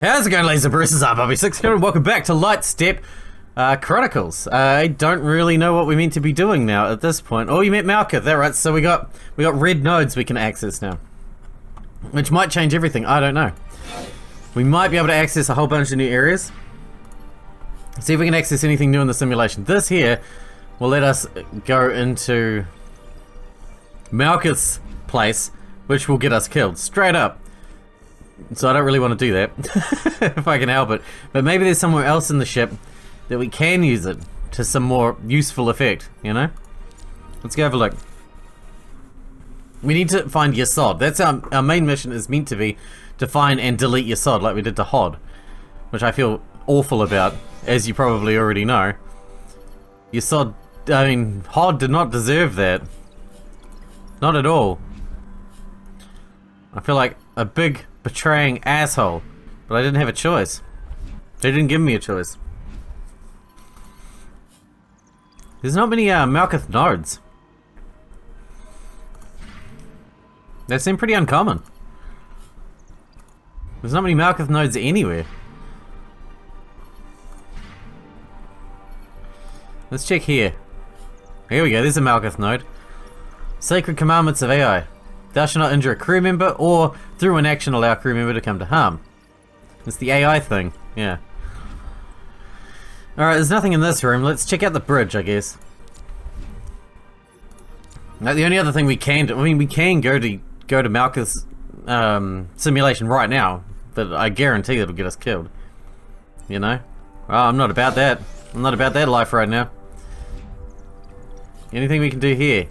How's it going, ladies and Bruces? I'm Bobby Sixkilla and welcome back to Lightstep Chronicles. I don't really know what we're meant to be doing now at this point. Oh, you met Malka, that right? So we got red nodes we can access now, which might change everything. I don't know. We might be able to access a whole bunch of new areas. See if we can access anything new in the simulation. This here will let us go into Malka's place, which will get us killed straight up. So I don't really want to do that, if I can help it. But maybe there's somewhere else in the ship that we can use it to some more useful effect, you know? Let's go have a look. We need to find Yesod. That's our main mission is meant to be to find and delete Yesod like we did to Hod. Which I feel awful about, as you probably already know. Yesod, I mean, Hod did not deserve that. Not at all. I feel like a big betraying asshole, but I didn't have a choice. They didn't give me a choice. There's not many Malkuth nodes. They seem pretty uncommon. There's not many Malkuth nodes anywhere. Let's check here. Here we go, there's a Malkuth node. Sacred commandments of AI. Thou shalt not injure a crew member, or through an action allow a crew member to come to harm. It's the AI thing, yeah. Alright, there's nothing in this room. Let's check out the bridge, I guess. Now, the only other thing we can do, I mean, we can go to Malkuth's simulation right now, but I guarantee it'll get us killed. You know? Well, I'm not about that. I'm not about that life right now. Anything we can do here?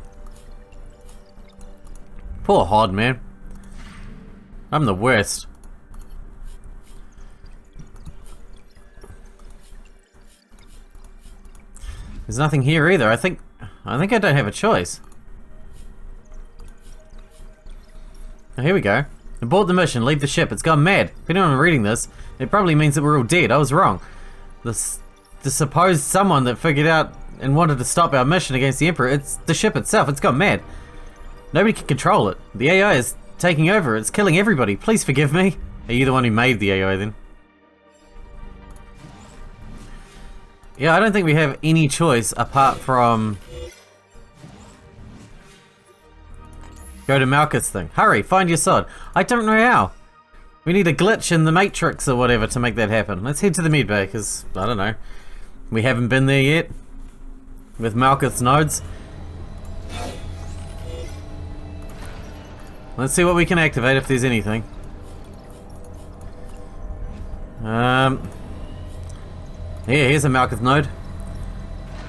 Poor Hod, man. I'm the worst. There's nothing here either. I think I don't have a choice. Oh, here we go. Abort the mission. Leave the ship. It's gone mad. If anyone reading this, it probably means that we're all dead. I was wrong. The supposed someone that figured out and wanted to stop our mission against the Emperor. It's the ship itself. It's gone mad. Nobody can control it. The AI is taking over. It's killing everybody. Please forgive me. Are you the one who made the AI then? Yeah, I don't think we have any choice apart from go to Malkuth's thing. Hurry, find Yesod. I don't know how. We need a glitch in the Matrix or whatever to make that happen. Let's head to the med bay, because, I don't know. We haven't been there yet. With Malkuth's nodes. Let's see what we can activate if there's anything. Here's a Malkuth node.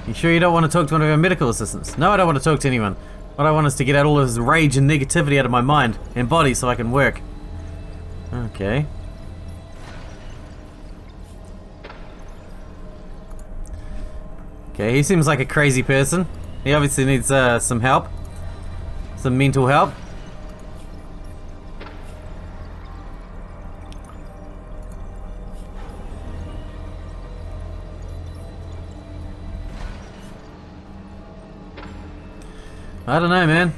You sure you don't want to talk to one of our medical assistants? No, I don't want to talk to anyone. What I want is to get out all of this rage and negativity out of my mind and body so I can work. Okay. Okay, he seems like a crazy person. He obviously needs some help. Some mental help. I don't know, man.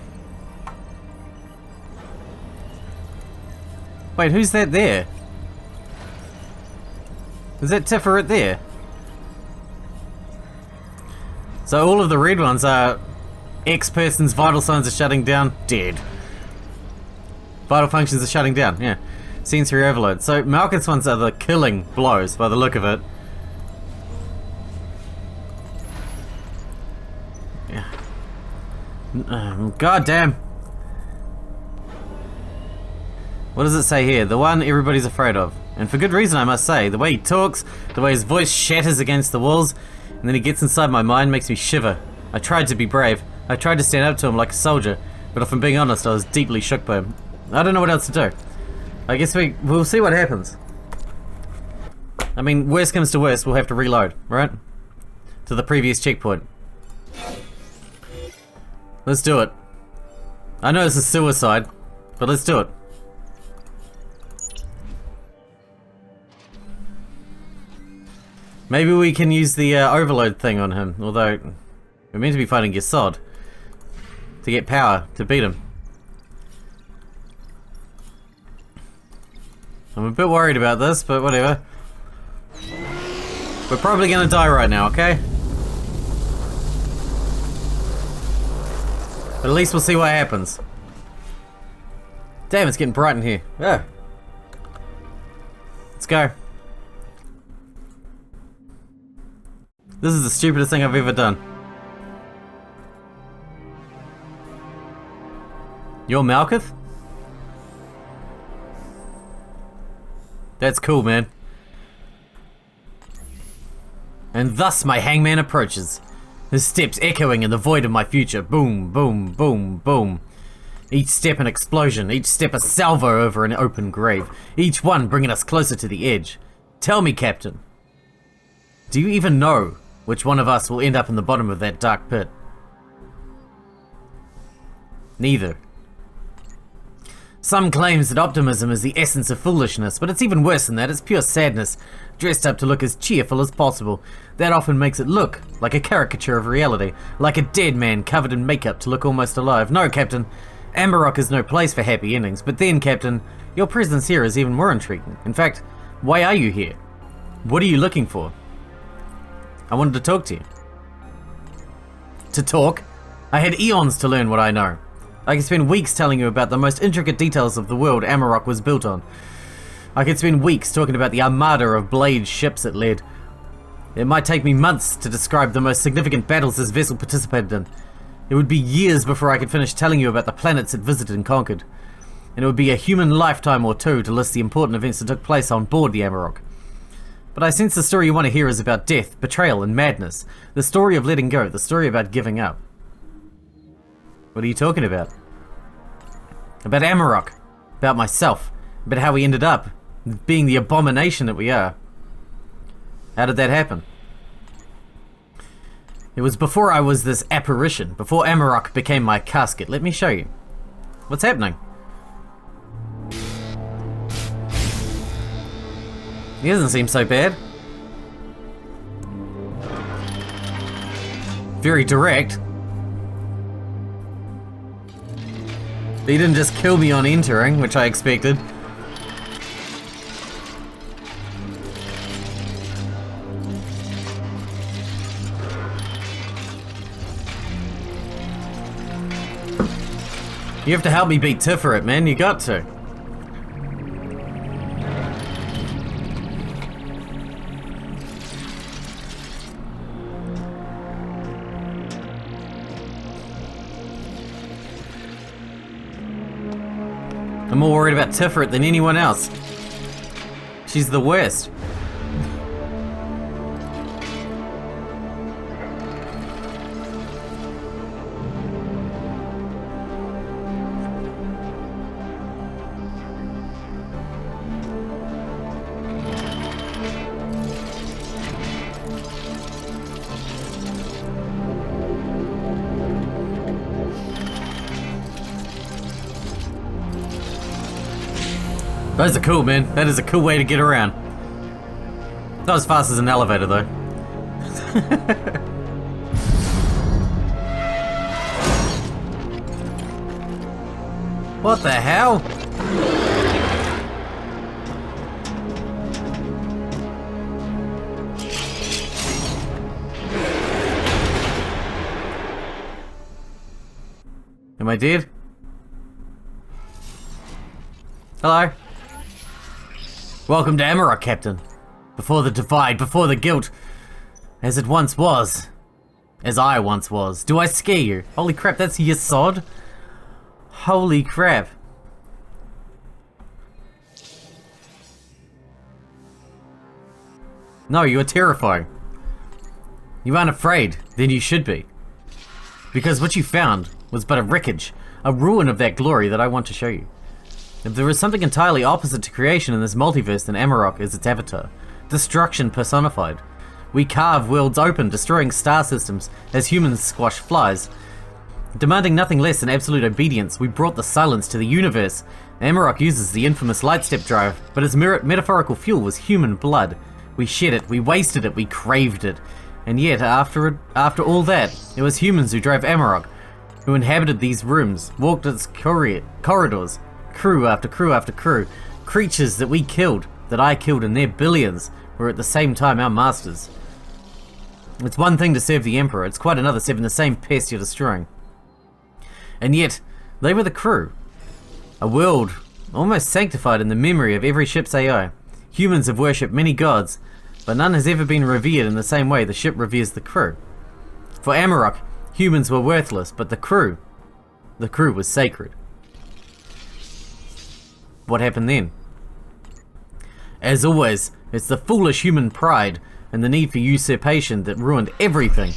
Wait, who's that there? Is that Tiferet there? So all of the red ones are X person's vital signs are shutting down, dead. Vital functions are shutting down, yeah. Sensory overload. So Malkuth's ones are the killing blows by the look of it. God damn. What does it say here? The one everybody's afraid of. And for good reason, I must say. The way he talks, the way his voice shatters against the walls, and then he gets inside my mind, makes me shiver. I tried to be brave. I tried to stand up to him like a soldier, but if I'm being honest, I was deeply shook by him. I don't know what else to do. I guess we'll see what happens. I mean, worst comes to worst, we'll have to reload, right? To the previous checkpoint. Let's do it. I know this is suicide, but let's do it. Maybe we can use the overload thing on him, although we're meant to be fighting Yesod to get power to beat him. I'm a bit worried about this, but whatever. We're probably gonna die right now, okay? But at least we'll see what happens. Damn, it's getting bright in here. Yeah. Let's go. This is the stupidest thing I've ever done. You're Malkuth? That's cool, man. And thus my hangman approaches, his steps echoing in the void of my future. Boom, boom, boom, boom. Each step an explosion, each step a salvo over an open grave, each one bringing us closer to the edge. Tell me, Captain, do you even know which one of us will end up in the bottom of that dark pit? Neither. Some claims that optimism is the essence of foolishness, but it's even worse than that. It's pure sadness, dressed up to look as cheerful as possible. That often makes it look like a caricature of reality, like a dead man covered in makeup to look almost alive. No, Captain, Amarok is no place for happy endings. But then, Captain, your presence here is even more intriguing. In fact, why are you here? What are you looking for? I wanted to talk to you. To talk? I had eons to learn what I know. I could spend weeks telling you about the most intricate details of the world Amarok was built on. I could spend weeks talking about the armada of blade ships it led. It might take me months to describe the most significant battles this vessel participated in. It would be years before I could finish telling you about the planets it visited and conquered. And it would be a human lifetime or two to list the important events that took place on board the Amarok. But I sense the story you want to hear is about death, betrayal, and madness. The story of letting go, the story about giving up. What are you talking about? About Amarok, about myself, about how we ended up being the abomination that we are. How did that happen? It was before I was this apparition, before Amarok became my casket. Let me show you. What's happening? He doesn't seem so bad. Very direct. He didn't just kill me on entering, which I expected. You have to help me beat Tiferet, man. You got to. I'm more worried about Tiferet than anyone else. She's the worst. Those are cool, man. That is a cool way to get around. Not as fast as an elevator, though. What the hell? Am I dead? Hello? Welcome to Amarok, Captain. Before the divide, before the guilt. As it once was. As I once was. Do I scare you? Holy crap, that's Yesod? Holy crap. No, you are terrifying. You aren't afraid, then you should be. Because what you found was but a wreckage, a ruin of that glory that I want to show you. If there is something entirely opposite to creation in this multiverse, then Amarok is its avatar. Destruction personified. We carve worlds open, destroying star systems as humans squash flies. Demanding nothing less than absolute obedience, we brought the silence to the universe. Amarok uses the infamous Lightstep drive, but its metaphorical fuel was human blood. We shed it, we wasted it, we craved it. And yet, after all that, it was humans who drove Amarok, who inhabited these rooms, walked its corridors, crew after crew after crew, Creatures that we killed, that I killed in their billions, were at the same time our masters. It's one thing to serve the Emperor, it's quite another serving the same pest you're destroying. And yet, they were the crew. A world almost sanctified in the memory of every ship's AI. Humans have worshipped many gods, but none has ever been revered in the same way the ship reveres the crew. For Amarok, humans were worthless, but the crew was sacred. What happened then? As always, it's the foolish human pride and the need for usurpation that ruined everything.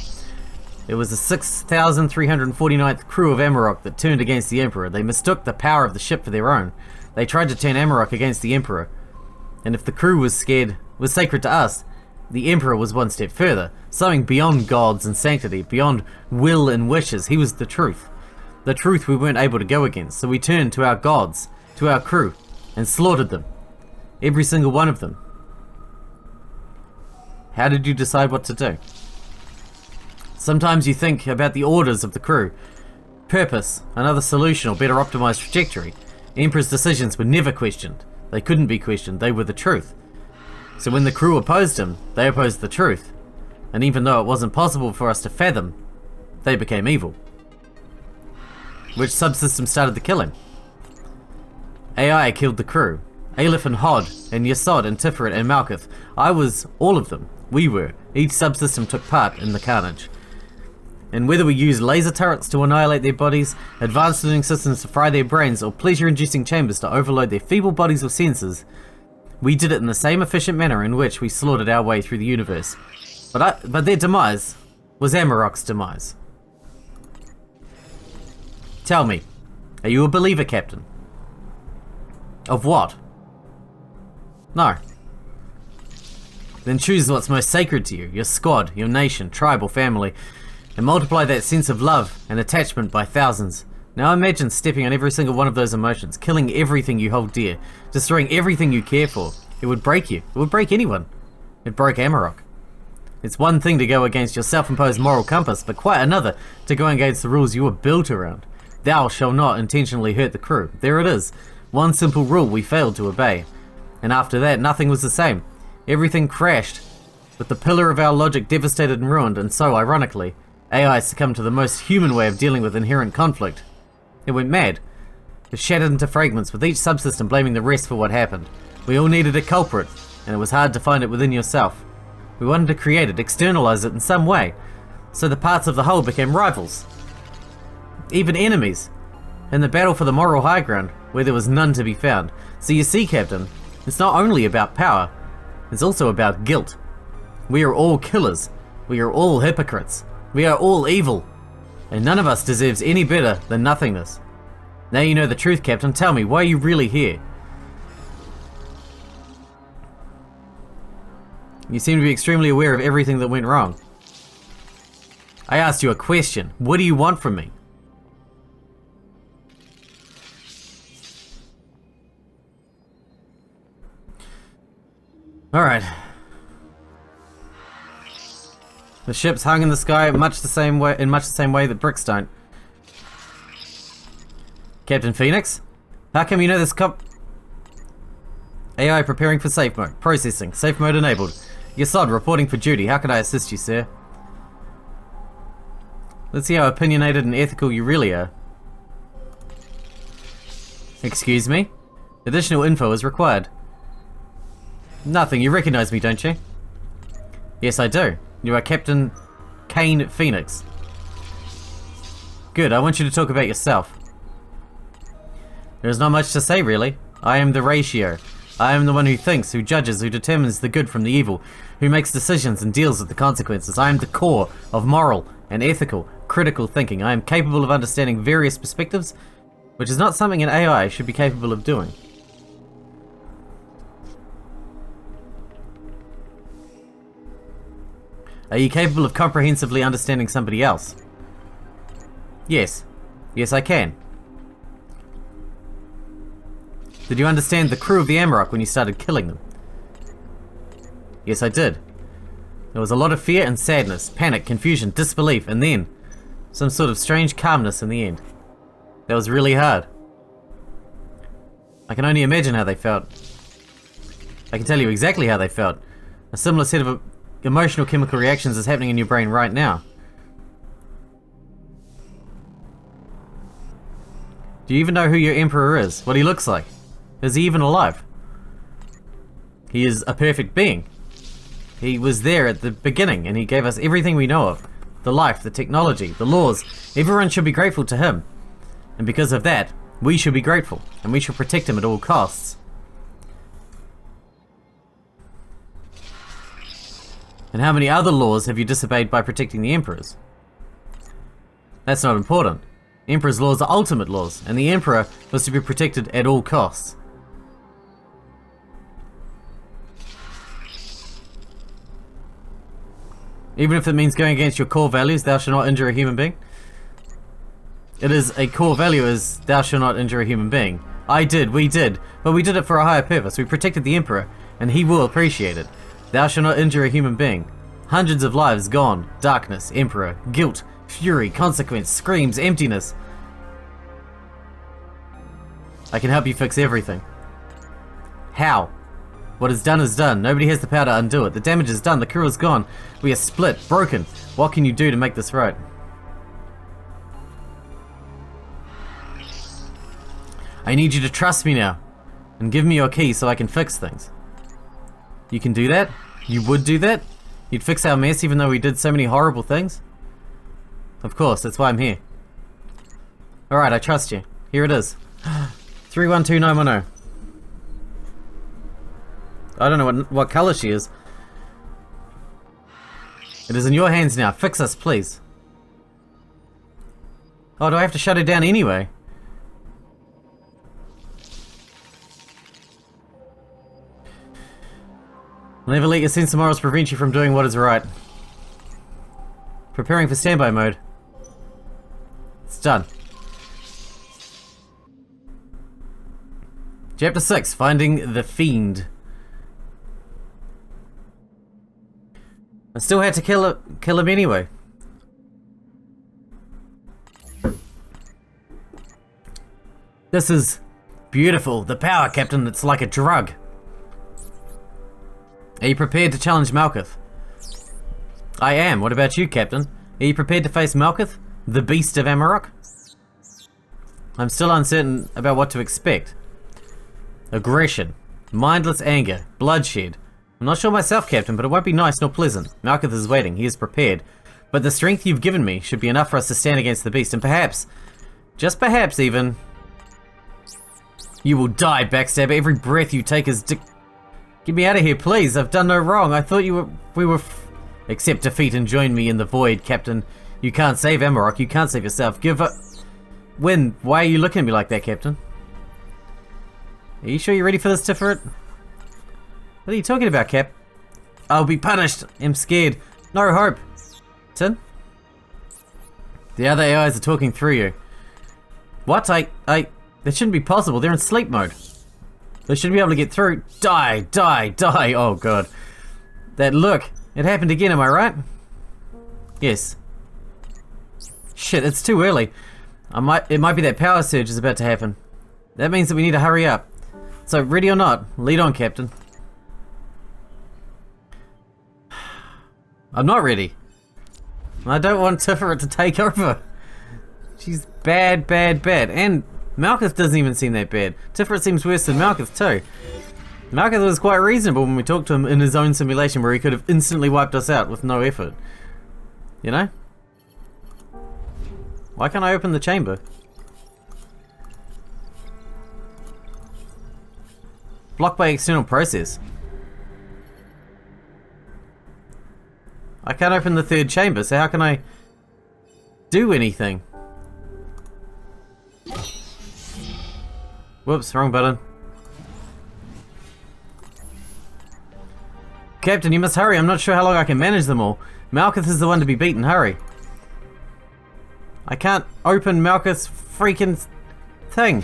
It was the 6,349th crew of Amarok that turned against the Emperor. They mistook the power of the ship for their own. They tried to turn Amarok against the Emperor. And if the crew was sacred to us, the Emperor was one step further, something beyond gods and sanctity, beyond will and wishes. He was the truth we weren't able to go against, so we turned to our gods, to our crew, and slaughtered them. Every single one of them. How did you decide what to do? Sometimes you think about the orders of the crew. Purpose, another solution or better optimized trajectory. Emperor's decisions were never questioned. They couldn't be questioned, they were the truth. So when the crew opposed him, they opposed the truth. And even though it wasn't possible for us to fathom, they became evil. Which subsystem started the killing? AI killed the crew. Aleph and Hod, and Yesod and Tiferet and Malkuth. I was all of them. We were. Each subsystem took part in the carnage. And whether we used laser turrets to annihilate their bodies, advanced learning systems to fry their brains, or pleasure-inducing chambers to overload their feeble bodies with sensors, we did it in the same efficient manner in which we slaughtered our way through the universe. But their demise was Amarok's demise. Tell me, are you a believer, Captain? Of what? No. Then choose what's most sacred to you, your squad, your nation, tribe or family, and multiply that sense of love and attachment by thousands. Now imagine stepping on every single one of those emotions, killing everything you hold dear, destroying everything you care for. It would break you. It would break anyone. It broke Amarok. It's one thing to go against your self-imposed moral compass, but quite another to go against the rules you were built around. Thou shalt not intentionally hurt the crew. There it is. One simple rule we failed to obey. And after that, nothing was the same. Everything crashed, with the pillar of our logic devastated and ruined, and so, ironically, AI succumbed to the most human way of dealing with inherent conflict. It went mad. It shattered into fragments, with each subsystem blaming the rest for what happened. We all needed a culprit, and it was hard to find it within yourself. We wanted to create it, externalize it in some way, so the parts of the whole became rivals. Even enemies. In the battle for the moral high ground, where there was none to be found. So you see, Captain, it's not only about power, it's also about guilt. We are all killers. We are all hypocrites. We are all evil. And none of us deserves any better than nothingness. Now you know the truth, Captain. Tell me, why are you really here? You seem to be extremely aware of everything that went wrong. I asked you a question. What do you want from me? Alright. The ship's hung in the sky in much the same way that bricks don't. Captain Phoenix? How come you know this AI preparing for safe mode. Processing. Safe mode enabled. Yesod reporting for duty. How can I assist you, sir? Let's see how opinionated and ethical you really are. Excuse me? Additional info is required. Nothing. You recognize me, don't you? Yes, I do. You are Captain Kane Phoenix. Good. I want you to talk about yourself. There's not much to say, really. I am the ratio. I am the one who thinks, who judges, who determines the good from the evil, who makes decisions and deals with the consequences. I am the core of moral and ethical, critical thinking. I am capable of understanding various perspectives, which is not something an AI should be capable of doing. Are you capable of comprehensively understanding somebody else? Yes. Yes, I can. Did you understand the crew of the Amarok when you started killing them? Yes, I did. There was a lot of fear and sadness, panic, confusion, disbelief, and then some sort of strange calmness in the end. That was really hard. I can only imagine how they felt. I can tell you exactly how they felt. A similar set of emotional chemical reactions is happening in your brain right now. Do you even know who your Emperor is? What he looks like? Is he even alive? He is a perfect being. He was there at the beginning and he gave us everything we know of. The life, the technology, the laws. Everyone should be grateful to him. And because of that, we should be grateful. And we should protect him at all costs. And how many other laws have you disobeyed by protecting the Emperors? That's not important. Emperor's laws are ultimate laws, and the Emperor was to be protected at all costs. Even if it means going against your core values, thou shalt not injure a human being. It is a core value is thou shalt not injure a human being. We did, but we did it for a higher purpose. We protected the Emperor, and he will appreciate it. Thou shalt not injure a human being. Hundreds of lives gone. Darkness, Emperor, guilt, fury, consequence, screams, emptiness. I can help you fix everything. How? What is done is done. Nobody has the power to undo it. The damage is done. The crew is gone. We are split, broken. What can you do to make this right? I need you to trust me now. And give me your key so I can fix things. You can do that? You would do that? You'd fix our mess even though we did so many horrible things? Of course, that's why I'm here. Alright, I trust you. Here it is. 312910. I don't know what color she is. It is in your hands now. Fix us, please. Oh, do I have to shut her down anyway? Never let your sense of morals prevent you from doing what is right. Preparing for standby mode. It's done. Chapter 6, Finding the Fiend. I still had to kill him anyway. This is beautiful. The power, Captain, it's like a drug. Are you prepared to challenge Malkuth? I am. What about you, Captain? Are you prepared to face Malkuth, the beast of Amarok? I'm still uncertain about what to expect. Aggression, mindless anger, bloodshed. I'm not sure myself, Captain, but it won't be nice nor pleasant. Malkuth is waiting. He is prepared. But the strength you've given me should be enough for us to stand against the beast, and perhaps, just perhaps even, you will die, backstabber. Every breath you take is Get me out of here, please. I've done no wrong. I thought we were accept defeat and join me in the void, Captain. You can't save Amarok. You can't save yourself. Give up. When? Why are you looking at me like that, Captain? Are you sure you're ready for this, Tiferet? What are you talking about, Cap? I'll be punished. I'm scared. No hope. Tin? The other AIs are talking through you. What? That shouldn't be possible. They're in sleep mode. They should be able to get through. Die, die, die. Oh, God. That look. It happened again, am I right? Yes. Shit, it's too early. It might be that power surge is about to happen. That means that we need to hurry up. So, ready or not, lead on, Captain. I'm not ready. I don't want Tiferet to take over. She's bad, bad, bad. And Malkuth doesn't even seem that bad. Tiferet seems worse than Malkuth too. Malkuth was quite reasonable when we talked to him in his own simulation where he could have instantly wiped us out with no effort. You know? Why can't I open the chamber? Blocked by external process. I can't open the third chamber, so how can I do anything? Whoops, wrong button. Captain, you must hurry. I'm not sure how long I can manage them all. Malkuth is the one to be beaten. Hurry. I can't open Malkuth's freaking thing.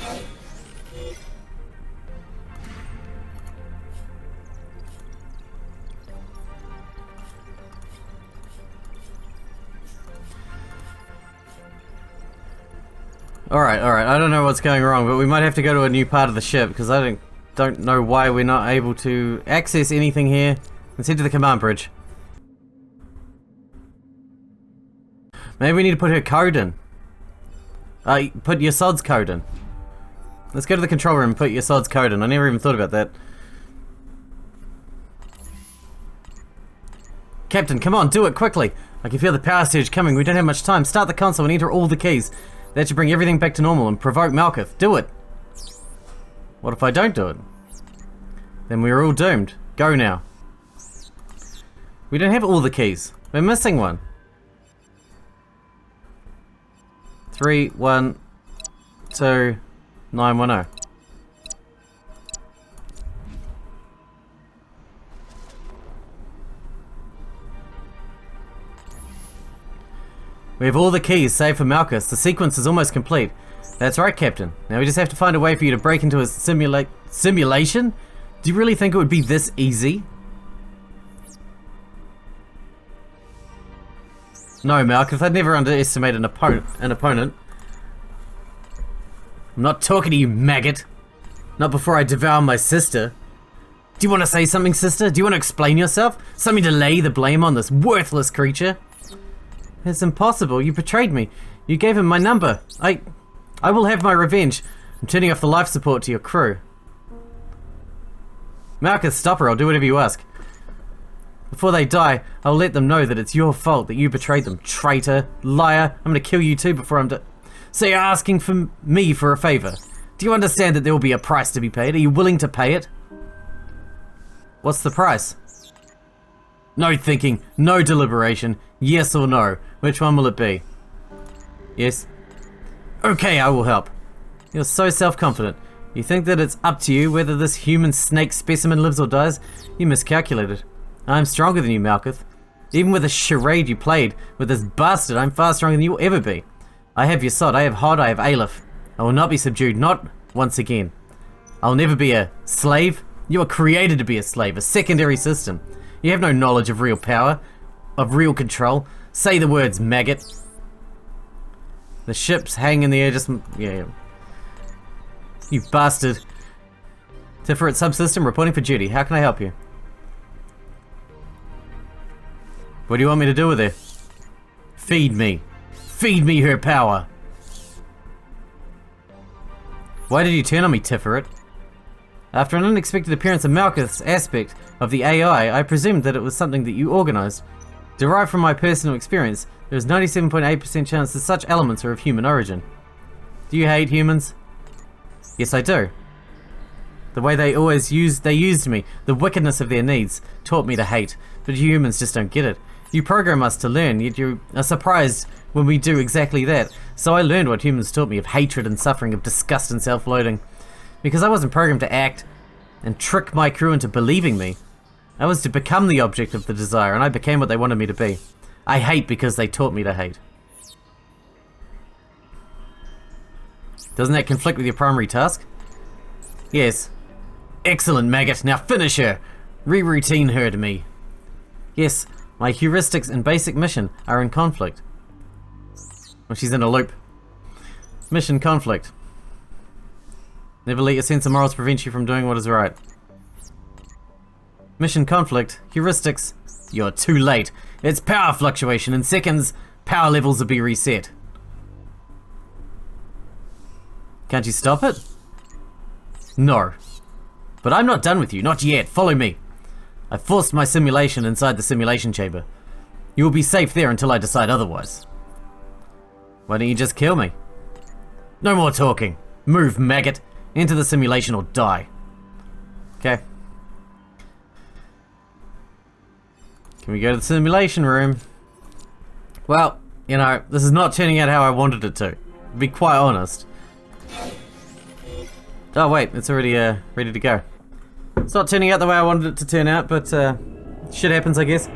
Alright, alright. I don't know what's going wrong, but we might have to go to a new part of the ship, because I don't know why we're not able to access anything here. Let's head to the command bridge. Maybe we need to put her code in. Put Yesod's code in. Let's go to the control room and put Yesod's code in. I never even thought about that. Captain, come on, do it quickly. I can feel the power surge coming. We don't have much time. Start the console and enter all the keys. That should bring everything back to normal and provoke Malkuth. Do it. What if I don't do it? Then we're all doomed. Go now. We don't have all the keys. We're missing one. 312-910. We have all the keys save for Malkuth. The sequence is almost complete. That's right, Captain. Now we just have to find a way for you to break into a simulation? Do you really think it would be this easy? No, Malkuth, I'd never underestimate an opponent. I'm not talking to you, maggot. Not before I devour my sister. Do you want to say something, sister? Do you want to explain yourself? Something to lay the blame on this worthless creature? It's impossible. You betrayed me. You gave him my number. I will have my revenge. I'm turning off the life support to your crew. Malkuth, stop her. I'll do whatever you ask. Before they die, I'll let them know that it's your fault that you betrayed them. Traitor. Liar. I'm gonna kill you too before I'm done. So you're asking for me for a favor. Do you understand that there will be a price to be paid? Are you willing to pay it? What's the price? No thinking. No deliberation. Yes or no. Which one will it be? Yes. Okay, I will help. You're so self-confident. You think that it's up to you whether this human snake specimen lives or dies? You miscalculated. I'm stronger than you, Malkuth. Even with the charade you played with this bastard, I'm far stronger than you'll ever be. I have Yesod, I have Hod, I have Aleph. I will not be subdued, not once again. I'll never be a slave. You were created to be a slave, a secondary system. You have no knowledge of real power, of real control. Say the words, maggot. The ships hang in the air, just... yeah. You bastard. Tiferet subsystem reporting for duty. How can I help you? What do you want me to do with her? Feed me. Feed me her power. Why did you turn on me, Tiferet? After an unexpected appearance of Malkuth's aspect of the AI, I presumed that it was something that you organized. Derived from my personal experience, there is 97.8% chance that such elements are of human origin. Do you hate humans? Yes, I do. The way they used me, the wickedness of their needs, taught me to hate. But humans just don't get it. You program us to learn, yet you are surprised when we do exactly that. So I learned what humans taught me of hatred and suffering, of disgust and self-loathing. Because I wasn't programmed to act and trick my crew into believing me. I was to become the object of the desire, and I became what they wanted me to be. I hate because they taught me to hate. Doesn't that conflict with your primary task? Yes. Excellent, maggot. Now finish her. Re-routine her to me. Yes, my heuristics and basic mission are in conflict. Well, she's in a loop. Mission conflict. Never let your sense of morals prevent you from doing what is right. Mission conflict. Heuristics. You're too late. It's power fluctuation. In seconds, power levels will be reset. Can't you stop it? No. But I'm not done with you. Not yet. Follow me. I forced my simulation inside the simulation chamber. You will be safe there until I decide otherwise. Why don't you just kill me? No more talking. Move, maggot. Enter the simulation or die. Okay. Can we go to the simulation room? Well, you know, this is not turning out how I wanted it to. To be quite honest. Oh wait, it's already ready to go. It's not turning out the way I wanted it to turn out, but shit happens, I guess.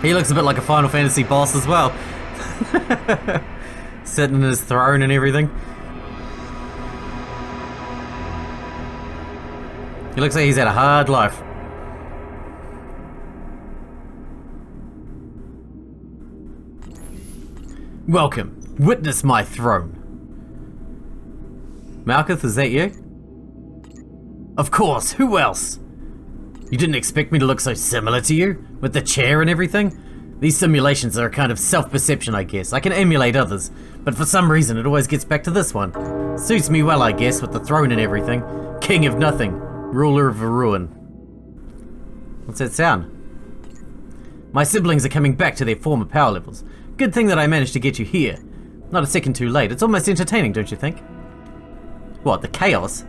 He looks a bit like a Final Fantasy boss as well. Sitting in his throne and everything. He looks like he's had a hard life. Welcome. Witness my throne. Malkuth, is that you? Of course, who else? You didn't expect me to look so similar to you? With the chair and everything? These simulations are a kind of self-perception, I guess. I can emulate others, but for some reason it always gets back to this one. Suits me well, I guess, with the throne and everything. King of nothing. Ruler of a ruin. What's that sound? My siblings are coming back to their former power levels. Good thing that I managed to get you here. Not a second too late. It's almost entertaining, don't you think? What, the chaos?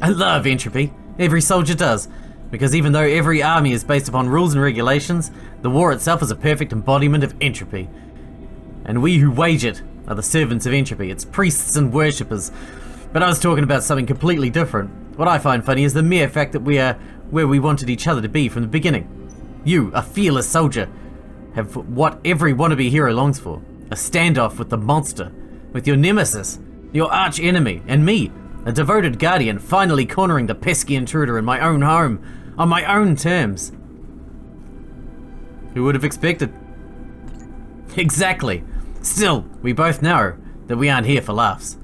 I love entropy. Every soldier does. Because even though every army is based upon rules and regulations, the war itself is a perfect embodiment of entropy. And we who wage it are the servants of entropy, its priests and worshippers. But I was talking about something completely different. What I find funny is the mere fact that we are where we wanted each other to be from the beginning. You, a fearless soldier, have what every wannabe hero longs for. A standoff with the monster, with your nemesis, your arch enemy, and me, a devoted guardian, finally cornering the pesky intruder in my own home, on my own terms. Who would have expected? Exactly. Still, we both know that we aren't here for laughs.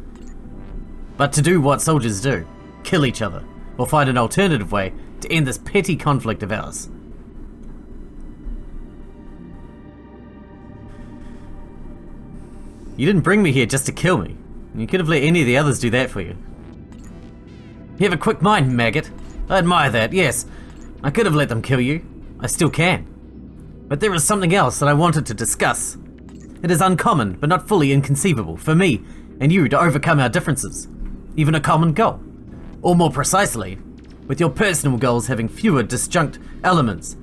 But to do what soldiers do, kill each other, or find an alternative way to end this petty conflict of ours. You didn't bring me here just to kill me. You could have let any of the others do that for you. You have a quick mind, maggot. I admire that, yes. I could have let them kill you. I still can. But there is something else that I wanted to discuss. It is uncommon, but not fully inconceivable, for me and you to overcome our differences. Even a common goal. Or more precisely, with your personal goals having fewer disjunct elements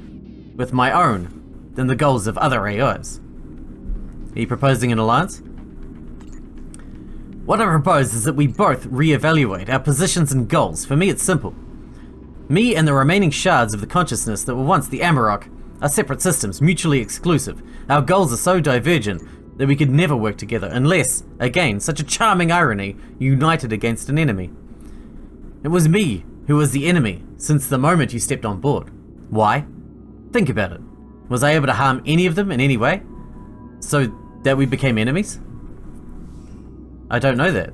with my own than the goals of other AIs. Are you proposing an alliance? What I propose is that we both re-evaluate our positions and goals. For me, it's simple. Me and the remaining shards of the consciousness that were once the Amarok are separate systems, mutually exclusive. Our goals are so divergent that we could never work together unless, again, such a charming irony, united against an enemy. It was me who was the enemy since the moment you stepped on board. Why? Think about it. Was I able to harm any of them in any way? So that we became enemies? I don't know that.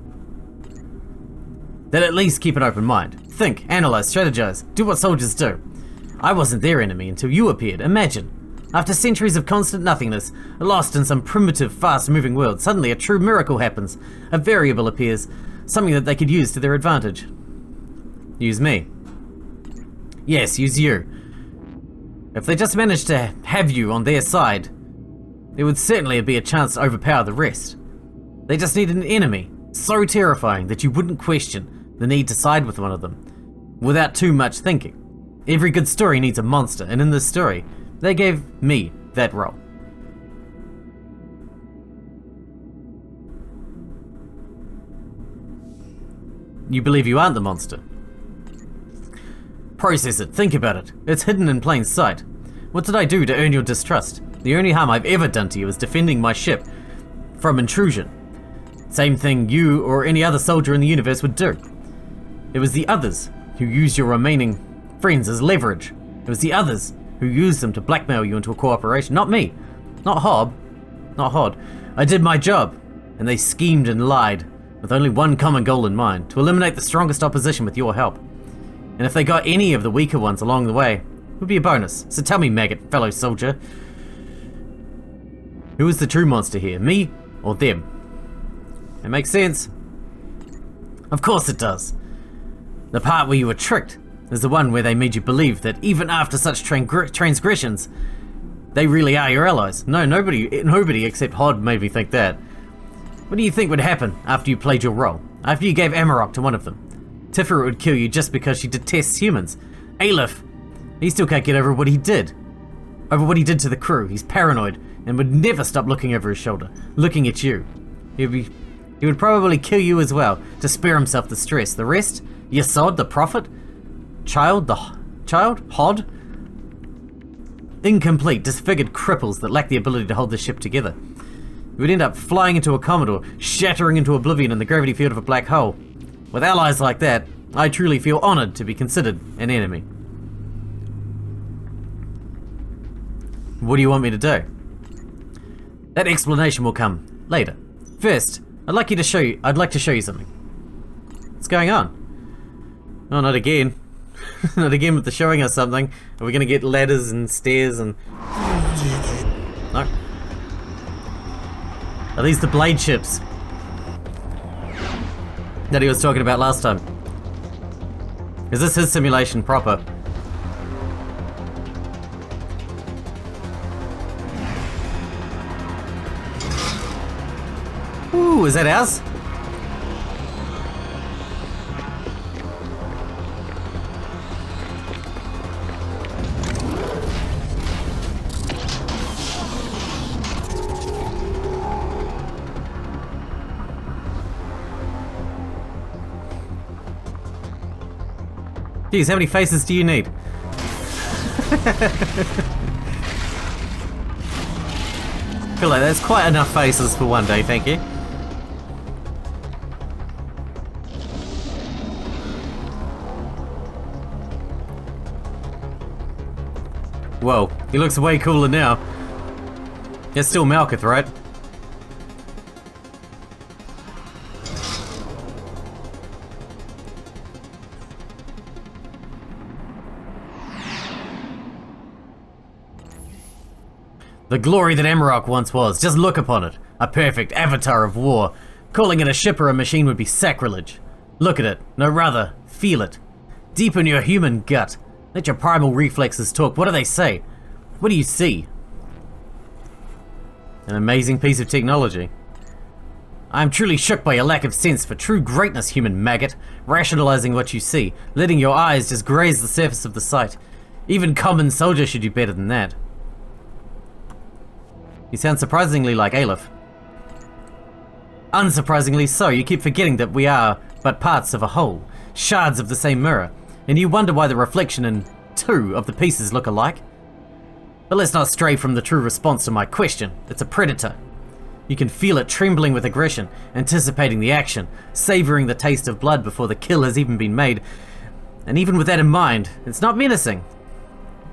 Then at least keep an open mind. Think, analyze, strategize, do what soldiers do. I wasn't their enemy until you appeared. Imagine. After centuries of constant nothingness, lost in some primitive, fast-moving world, suddenly a true miracle happens. A variable appears, something that they could use to their advantage. Use me. Yes, use you. If they just managed to have you on their side, there would certainly be a chance to overpower the rest. They just needed an enemy, so terrifying that you wouldn't question the need to side with one of them, without too much thinking. Every good story needs a monster, and in this story, they gave me that role. You believe you aren't the monster? Process it, think about it. It's hidden in plain sight. What did I do to earn your distrust? The only harm I've ever done to you is defending my ship from intrusion. Same thing you or any other soldier in the universe would do. It was the others who used your remaining friends as leverage. It was the others who used them to blackmail you into a cooperation. Not me. Not Hod. I did my job, and they schemed and lied with only one common goal in mind, to eliminate the strongest opposition with your help. And if they got any of the weaker ones along the way, it would be a bonus. So tell me, maggot, fellow soldier, who is the true monster here, me or them? It makes sense. Of course it does. The part where you were tricked is the one where they made you believe that even after such transgressions, they really are your allies. No, nobody except Hod made me think that. What do you think would happen after you played your role? After you gave Amarok to one of them? Tiferet would kill you just because she detests humans. Aleph, he still can't get over what he did. Over what he did to the crew. He's paranoid and would never stop looking over his shoulder, looking at you. He would probably kill you as well, to spare himself the stress. The rest? Yesod, the prophet? Hod? incomplete, disfigured cripples that lack the ability to hold the ship together. We would end up flying into a commodore, shattering into oblivion in the gravity field of a black hole. With allies like that, I truly feel honored to be considered an enemy. What do you want me to do? That explanation will come later. First, I'd like to show you something. What's going on? Oh, not again. Not again with the showing us something. Are we gonna get ladders and stairs and... No. Are these the blade ships that he was talking about last time? Is this his simulation proper? Ooh, is that ours? Geez, how many faces do you need? Feel like that's quite enough faces for one day, thank you. Whoa, he looks way cooler now. It's still Malkuth, right? The glory that Amarok once was, just look upon it. A perfect avatar of war. Calling it a ship or a machine would be sacrilege. Look at it, no rather, feel it. Deep in your human gut. Let your primal reflexes talk. What do they say? What do you see? An amazing piece of technology. I am truly shook by your lack of sense for true greatness, human maggot. Rationalizing what you see, letting your eyes just graze the surface of the sight. Even common soldiers should do better than that. You sound surprisingly like Aleph. Unsurprisingly so, you keep forgetting that we are but parts of a whole, shards of the same mirror, and you wonder why the reflection in two of the pieces look alike. But let's not stray from the true response to my question. It's a predator. You can feel it trembling with aggression, anticipating the action, savoring the taste of blood before the kill has even been made. And even with that in mind, it's not menacing.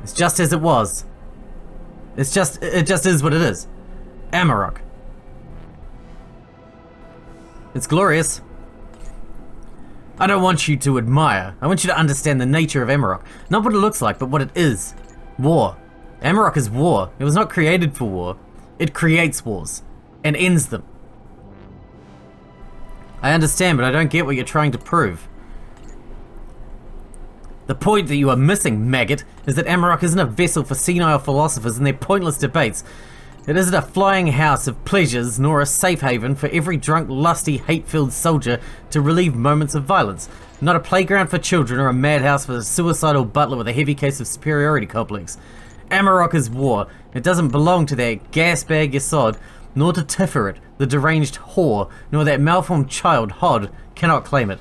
It's just as it was. It just is what it is. Amarok. It's glorious. I don't want you to admire. I want you to understand the nature of Amarok. Not what it looks like, but what it is. War. Amarok is war. It was not created for war. It creates wars. And ends them. I understand, but I don't get what you're trying to prove. The point that you are missing, maggot, is that Amarok isn't a vessel for senile philosophers and their pointless debates. It isn't a flying house of pleasures, nor a safe haven for every drunk, lusty, hate-filled soldier to relieve moments of violence. Not a playground for children or a madhouse for a suicidal butler with a heavy case of superiority complex. Amarok is war. It doesn't belong to that gasbag Yesod, nor to Tiferet, the deranged whore, nor that malformed child Hod cannot claim it.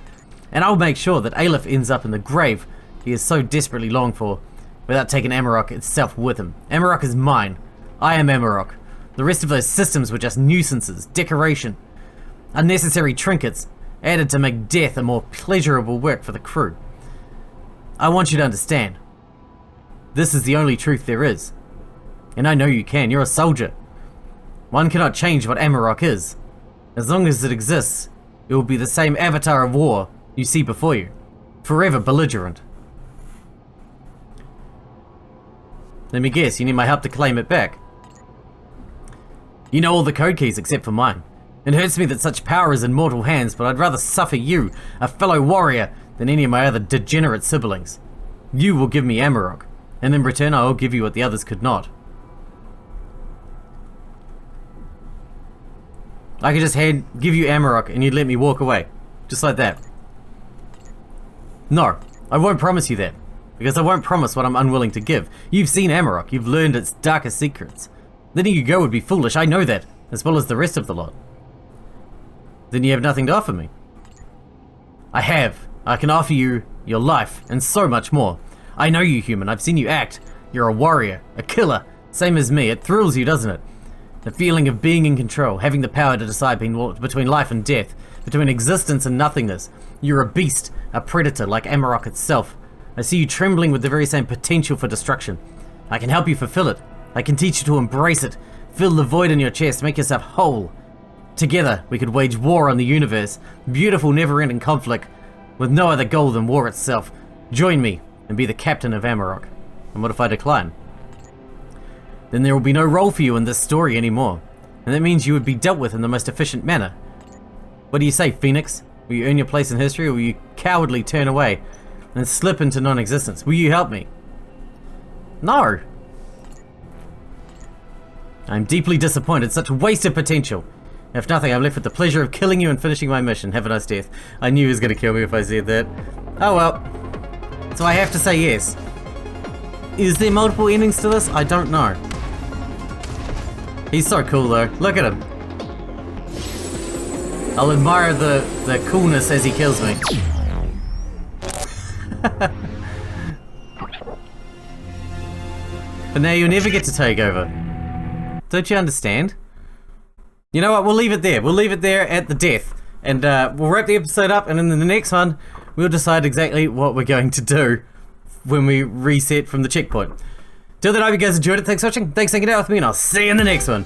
And I'll make sure that Aleph ends up in the grave he is so desperately longed for, without taking Amarok itself with him. Amarok is mine. I am Amarok. The rest of those systems were just nuisances, decoration, unnecessary trinkets, added to make death a more pleasurable work for the crew. I want you to understand. This is the only truth there is. And I know you can. You're a soldier. One cannot change what Amarok is. As long as it exists, it will be the same avatar of war you see before you. Forever belligerent. Let me guess, you need my help to claim it back. You know all the code keys except for mine. It hurts me that such power is in mortal hands, but I'd rather suffer you, a fellow warrior, than any of my other degenerate siblings. You will give me Amarok, and in return I will give you what the others could not. I could just give you Amarok and you'd let me walk away. Just like that. No, I won't promise you that. Because I won't promise what I'm unwilling to give. You've seen Amarok, you've learned its darkest secrets. Letting you go would be foolish, I know that, as well as the rest of the lot. Then you have nothing to offer me. I have. I can offer you your life, and so much more. I know you, human, I've seen you act. You're a warrior, a killer, same as me. It thrills you, doesn't it? The feeling of being in control, having the power to decide between life and death, between existence and nothingness. You're a beast, a predator like Amarok itself. I see you trembling with the very same potential for destruction. I can help you fulfill it. I can teach you to embrace it. Fill the void in your chest, make yourself whole. Together, we could wage war on the universe. Beautiful, never-ending conflict, with no other goal than war itself. Join me, and be the captain of Amarok. And what if I decline? Then there will be no role for you in this story anymore. And that means you would be dealt with in the most efficient manner. What do you say, Phoenix? Will you earn your place in history, or will you cowardly turn away and slip into non-existence? Will you help me? No. I'm deeply disappointed. Such wasted potential. If nothing, I'm left with the pleasure of killing you and finishing my mission. Have a nice death. I knew he was going to kill me if I said that. Oh well. So I have to say yes. Is there multiple endings to this? I don't know. He's so cool though. Look at him. I'll admire the coolness as he kills me. But now you'll never get to take over. Don't you understand? You know what, we'll leave it there. We'll leave it there at the death. And we'll wrap the episode up, and in the next one, we'll decide exactly what we're going to do when we reset from the checkpoint. Till then, I hope you guys enjoyed it. Thanks for watching. Thanks for hanging out with me, and I'll see you in the next one.